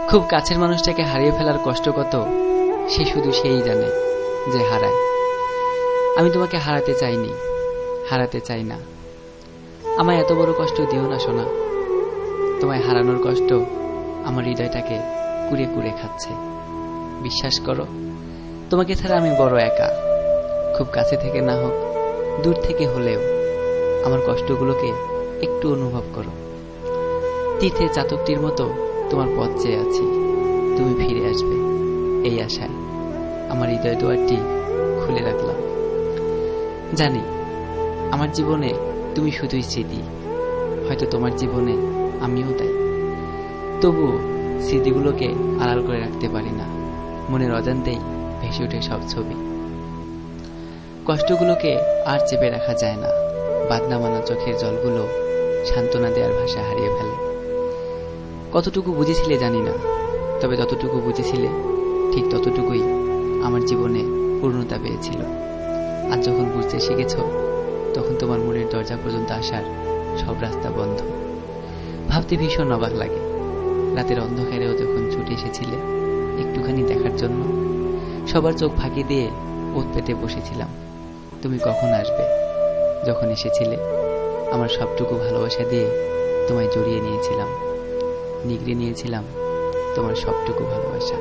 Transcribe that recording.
খুব কাছের মানুষটাকে হারিয়ে ফেলার কষ্ট কত সে শুধু সেই জানে যে হারায়। আমি তোমাকে হারাতে চাইনি, হারাতে চাই না। আমায় এত বড় কষ্ট দিও না সোনা। তোমায় হারানোর কষ্ট আমার হৃদয়টাকে কুড়ে কুড়ে খাচ্ছে। বিশ্বাস করো, তোমাকে ছাড়া আমি বড় একা। খুব কাছে থেকে না হোক, দূর থেকে হলেও আমার কষ্টগুলোকে একটু অনুভব করো। তীর্থের চাতকটির মতো তোমার পথ চেয়ে আছি, তুমি ফিরে আসবে এই আশায় আমার হৃদয় দুয়ারটি খুলে রাখলাম। জানি আমার জীবনে তুমি শুধুই স্মৃতি, হয়তো তোমার জীবনে আমিও তাই। তবুও স্মৃতিগুলোকে আড়াল করে রাখতে পারি না, মনের অজান্তেই ভেসে ওঠে সব ছবি। কষ্টগুলোকে আর চেপে রাখা যায় না, বাদনা মানা চোখের জলগুলো সান্ত্বনা দেওয়ার ভাষা হারিয়ে ফেলে। কতটুকু বুঝেছিলে জানি না, তবে যতটুকু বুঝেছিলে ঠিক ততটুকুই আমার জীবনে পূর্ণতা পেয়েছিল। আর যখন বুঝতে শিখেছ, তখন তোমার মনের দরজা পর্যন্ত আসার সব রাস্তা বন্ধ। ভাবতে ভীষণ অবাক লাগে, রাতের অন্ধকারেও যখন ছুটে এসেছিলে একটুখানি দেখার জন্য, সবার চোখ ফাঁকি দিয়ে ওত পেতে বসেছিলাম তুমি কখন আসবে। যখন এসেছিলে আমার সবটুকু ভালোবাসা দিয়ে তোমায় জড়িয়ে নিয়েছিলাম, নিগড়ে নিয়েছিলাম তোমার সবটুকু ভালোবাসা।